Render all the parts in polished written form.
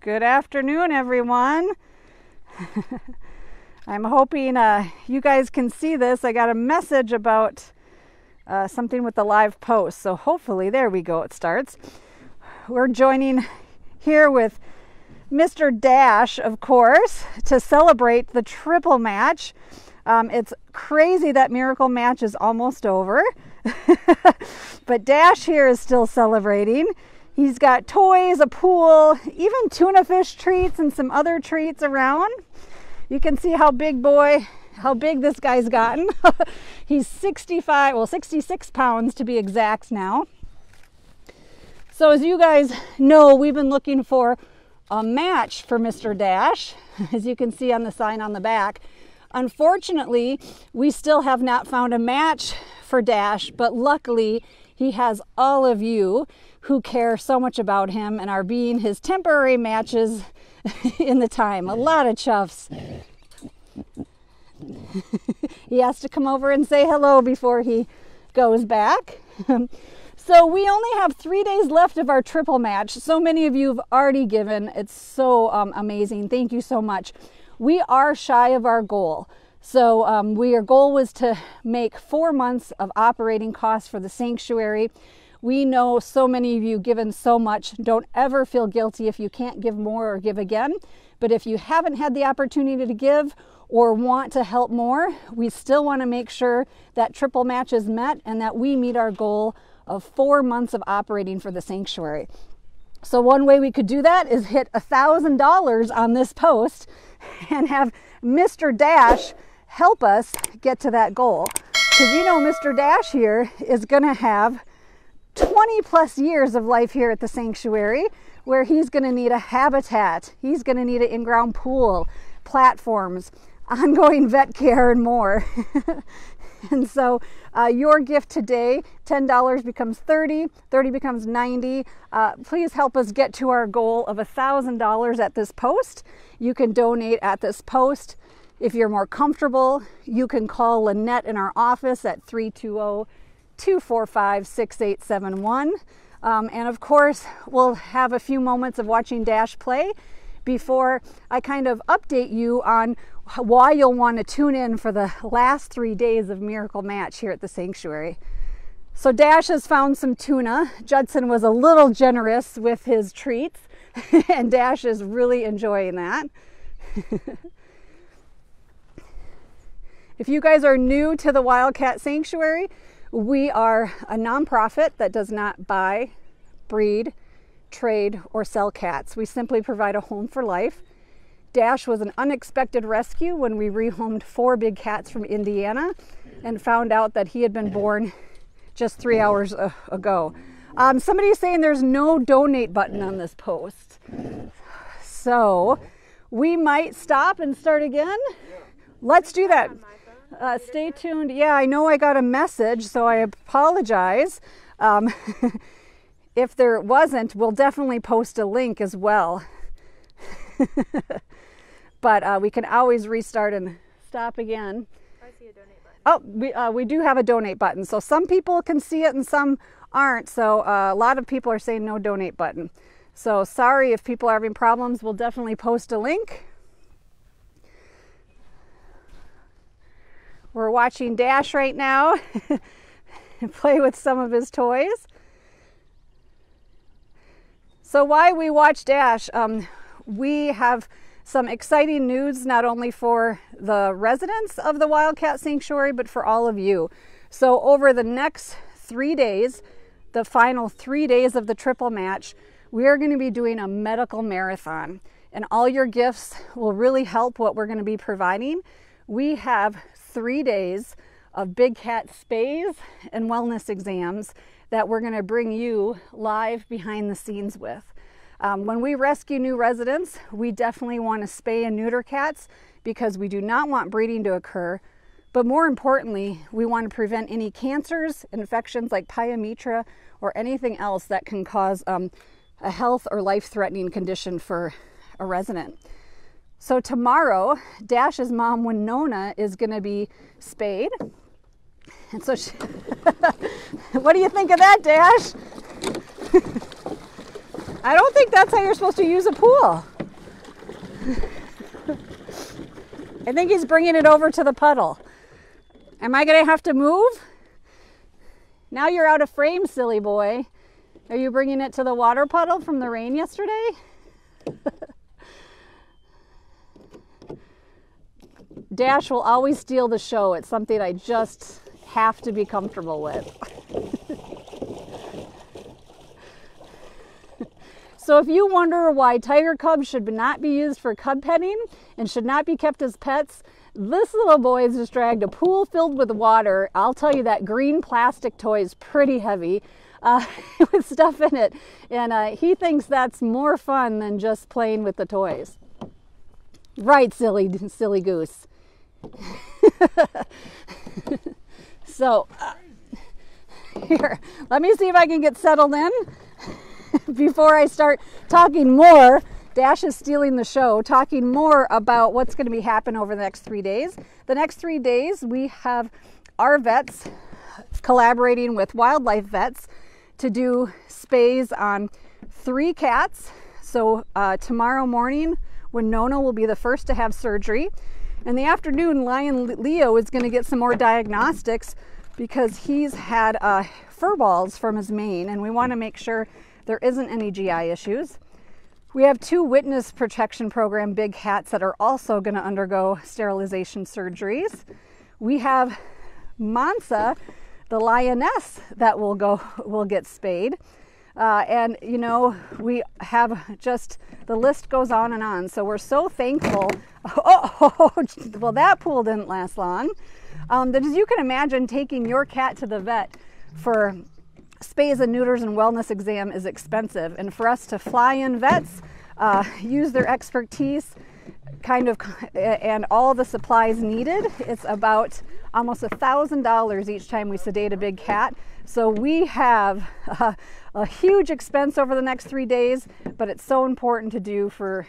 Good afternoon, everyone. I'm hoping you guys can see this. I got a message about something with the live post, so hopefully, there we go, it starts. We're joining here with Mr. Dash, of course, to celebrate the triple match. It's crazy that Miracle Match is almost over, but Dash here is still celebrating. He's got toys, a pool, even tuna fish treats and some other treats around. You can see how big this guy's gotten. He's 66 pounds to be exact now. So as you guys know, we've been looking for a match for Mr. Dash, as you can see on the sign on the back. Unfortunately, we still have not found a match for Dash, but luckily he has all of you who care so much about him and are being his temporary matches in the time. A lot of chuffs. He has to come over and say hello before he goes back. So we only have 3 days left of our triple match. So many of you have already given. It's so amazing. Thank you so much. We are shy of our goal. So our goal was to make 4 months of operating costs for the sanctuary. We know so many of you given so much. Don't ever feel guilty if you can't give more or give again. But if you haven't had the opportunity to give or want to help more, we still want to make sure that triple match is met and that we meet our goal of 4 months of operating for the sanctuary. So one way we could do that is hit $1,000 on this post and have Mr. Dash help us get to that goal. Because you know Mr. Dash here is going to have 20 plus years of life here at the sanctuary, where he's going to need a habitat, he's going to need an in-ground pool, platforms, ongoing vet care, and more. And so your gift today, $10 becomes $30, $30 becomes $90. Please help us get to our goal of $1,000 at this post. You can donate at this post. If you're more comfortable, you can call Lynette in our office at 320-245-6871. And of course, we'll have a few moments of watching Dash play before I kind of update you on why you'll want to tune in for the last 3 days of Miracle Match here at the sanctuary. So Dash has found some tuna. Judson was a little generous with his treats, and Dash is really enjoying that. If you guys are new to the Wildcat Sanctuary, we are a nonprofit that does not buy, breed, trade, or sell cats. We simply provide a home for life. Dash was an unexpected rescue when we rehomed 4 big cats from Indiana and found out that he had been born just 3 hours ago. Somebody's saying there's no donate button on this post. So we might stop and start again. Let's do that. Stay tuned. Yeah, I know I got a message, so I apologize. If there wasn't, we'll definitely post a link as well. But we can always restart and stop again. I see a donate button. Oh, we do have a donate button. So some people can see it and some aren't. So a lot of people are saying no donate button. So sorry if people are having problems. We'll definitely post a link. We're watching Dash right now play with some of his toys. So while we watch Dash, we have some exciting news, not only for the residents of the Wildcat Sanctuary, but for all of you. So over the next 3 days, the final 3 days of the triple match, we are going to be doing a medical marathon. And all your gifts will really help what we're going to be providing. We have 3 days of big cat spays and wellness exams that we're going to bring you live behind the scenes with. When we rescue new residents, we definitely want to spay and neuter cats because we do not want breeding to occur. But more importantly, we want to prevent any cancers, infections like pyometra, or anything else that can cause a health or life-threatening condition for a resident. So tomorrow, Dash's mom, Winona, is going to be spayed. And so she what do you think of that, Dash? I don't think that's how you're supposed to use a pool. I think he's bringing it over to the puddle. Am I going to have to move? Now you're out of frame, silly boy. Are you bringing it to the water puddle from the rain yesterday? Dash will always steal the show. It's something I just have to be comfortable with. So if you wonder why tiger cubs should not be used for cub petting and should not be kept as pets, this little boy has just dragged a pool filled with water. I'll tell you, that green plastic toy is pretty heavy with stuff in it. And he thinks that's more fun than just playing with the toys. Right, silly goose. So, here, let me see if I can get settled in before I start talking more. Dash is stealing the show, talking more about what's going to be happening over the next 3 days. The next 3 days, we have our vets collaborating with wildlife vets to do spays on 3 cats. So tomorrow morning, Winona will be the first to have surgery. In the afternoon, Lion Leo is going to get some more diagnostics because he's had fur balls from his mane, and we want to make sure there isn't any GI issues. We have 2 witness protection program big cats that are also going to undergo sterilization surgeries. We have Mansa, the lioness, that will get spayed. And you know, we have just, the list goes on and on. So we're so thankful. Oh, well, that pool didn't last long. That, as you can imagine, taking your cat to the vet for spays and neuters and wellness exam is expensive. And for us to fly in vets, use their expertise, and all the supplies needed, it's about almost $1,000 each time we sedate a big cat. So we have a huge expense over the next 3 days, but it's so important to do for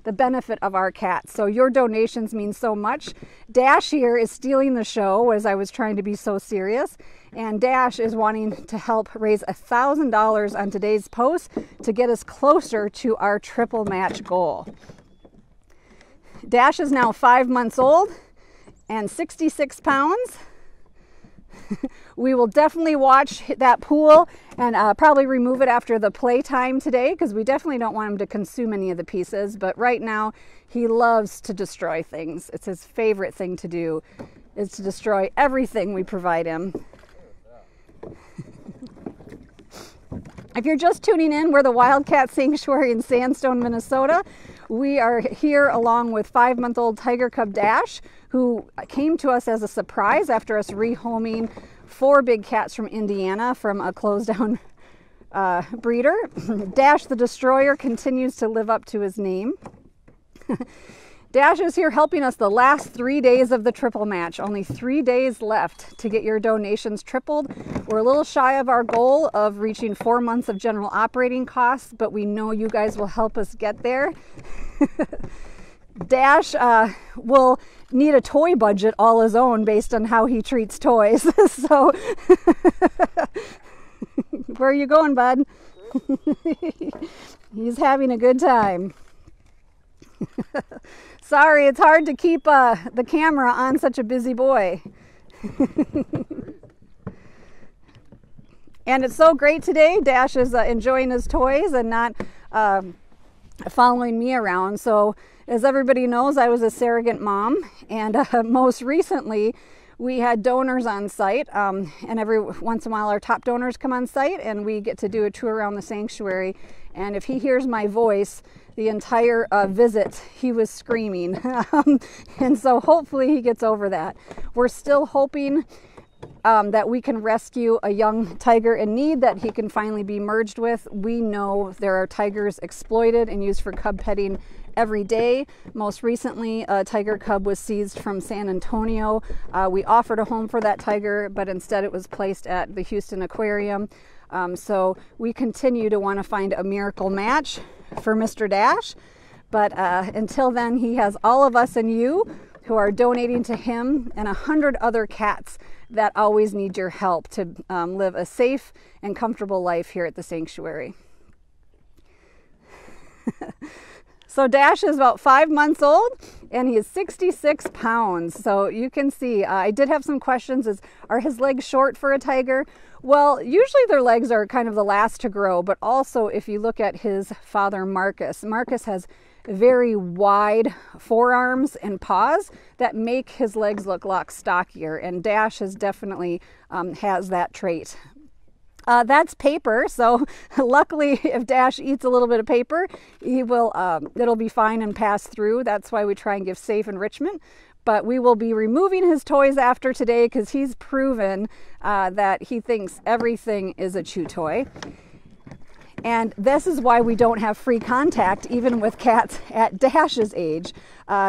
the benefit of our cats. So your donations mean so much. Dash here is stealing the show as I was trying to be so serious. And Dash is wanting to help raise $1,000 on today's post to get us closer to our triple match goal. Dash is now 5 months old and 66 pounds. We will definitely watch that pool and probably remove it after the playtime today, because we definitely don't want him to consume any of the pieces. But right now, he loves to destroy things. It's his favorite thing to do, is to destroy everything we provide him. If you're just tuning in, we're the Wildcat Sanctuary in Sandstone, Minnesota. We are here along with 5-month-old tiger cub Dash, who came to us as a surprise after us rehoming 4 big cats from Indiana from a closed-down breeder. Dash the Destroyer continues to live up to his name. Dash is here helping us the last 3 days of the triple match. Only 3 days left to get your donations tripled. We're a little shy of our goal of reaching 4 months of general operating costs, but we know you guys will help us get there. Dash will need a toy budget all his own based on how he treats toys. So, where are you going, bud? He's having a good time. Sorry, it's hard to keep the camera on such a busy boy. And it's so great today. Dash is enjoying his toys and not following me around. So, as everybody knows, I was a surrogate mom, and most recently we had donors on site, and every once in a while our top donors come on site and we get to do a tour around the sanctuary. And if he hears my voice the entire visit, he was screaming. And so hopefully he gets over that. We're still hoping that we can rescue a young tiger in need that he can finally be merged with. We know there are tigers exploited and used for cub petting every day. Most recently, a tiger cub was seized from San Antonio. We offered a home for that tiger, but instead it was placed at the Houston Aquarium. So we continue to want to find a miracle match for Mr. Dash. But until then, he has all of us and you. who are donating to him, and 100 other cats that always need your help to live a safe and comfortable life here at the sanctuary. So Dash is about 5 months old, and he is 66 pounds. So you can see, I did have some questions. Are his legs short for a tiger? Well, usually their legs are kind of the last to grow, but also if you look at his father, Marcus has very wide forearms and paws that make his legs look a lot stockier, and Dash has definitely has that trait. That's paper, so luckily if Dash eats a little bit of paper, it'll be fine and pass through. That's why we try and give safe enrichment. But we will be removing his toys after today because he's proven that he thinks everything is a chew toy. And this is why we don't have free contact even with cats at Dash's age,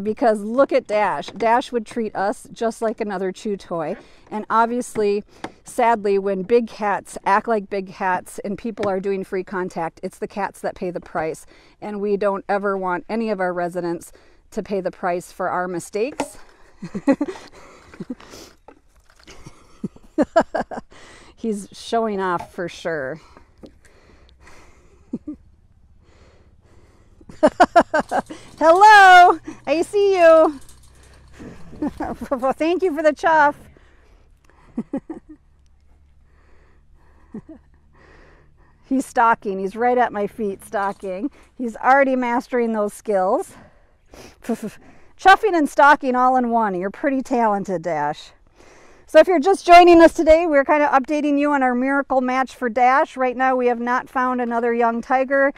because look at Dash. Dash would treat us just like another chew toy. And obviously, sadly, when big cats act like big cats and people are doing free contact, it's the cats that pay the price. And we don't ever want any of our residents to pay the price for our mistakes. He's showing off for sure. Hello, I see you. Well, thank you for the chuff. He's stalking. He's right at my feet stalking. He's already mastering those skills. Chuffing and stalking all in one. You're pretty talented, Dash. So if you're just joining us today, we're kind of updating you on our miracle match for Dash. Right now we have not found another young tiger,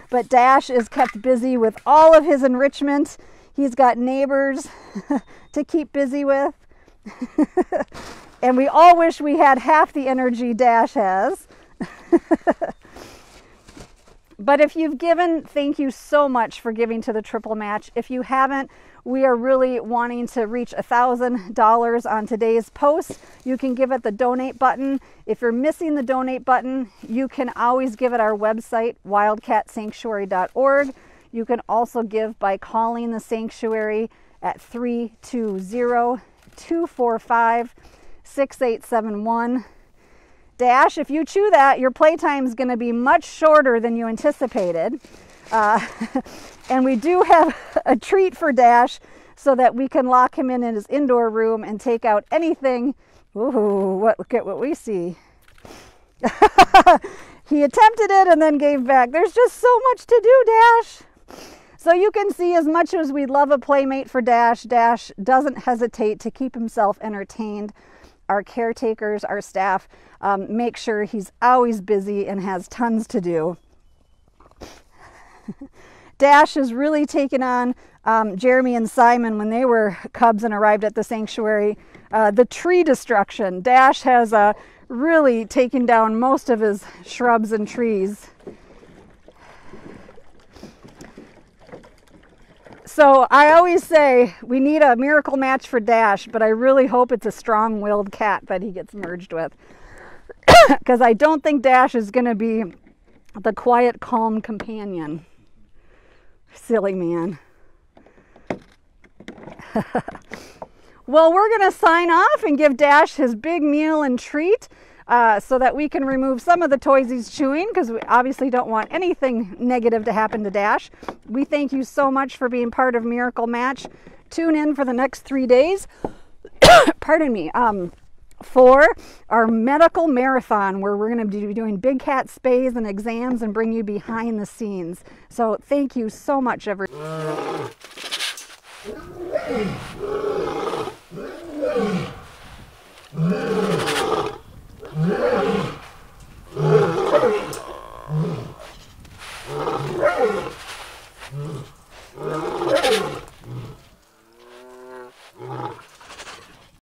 but Dash is kept busy with all of his enrichment. He's got neighbors to keep busy with. And we all wish we had half the energy Dash has. But if you've given, thank you so much for giving to the triple match. If you haven't, we are really wanting to reach $1,000 on today's post. You can give it the donate button. If you're missing the donate button, you can always give it our website, wildcatsanctuary.org. You can also give by calling the sanctuary at 320-245-6871. Dash, if you chew that, your playtime is going to be much shorter than you anticipated. And we do have a treat for Dash so that we can lock him in his indoor room and take out anything. Ooh, look at what we see. He attempted it and then gave back. There's just so much to do, Dash. So you can see, as much as we love a playmate for Dash, Dash doesn't hesitate to keep himself entertained. Our caretakers, our staff, make sure he's always busy and has tons to do. Dash has really taken on Jeremy and Simon when they were cubs and arrived at the sanctuary. The tree destruction. Dash has really taken down most of his shrubs and trees. So I always say we need a miracle match for Dash, but I really hope it's a strong-willed cat that he gets merged with. Because I don't think Dash is going to be the quiet, calm companion. Silly man. Well, we're going to sign off and give Dash his big meal and treat so that we can remove some of the toys he's chewing, because we obviously don't want anything negative to happen to Dash. We thank you so much for being part of Miracle Match. Tune in for the next 3 days. Pardon me. For our medical marathon, where we're going to be doing big cat spays and exams and bring you behind the scenes. So thank you so much, everyone.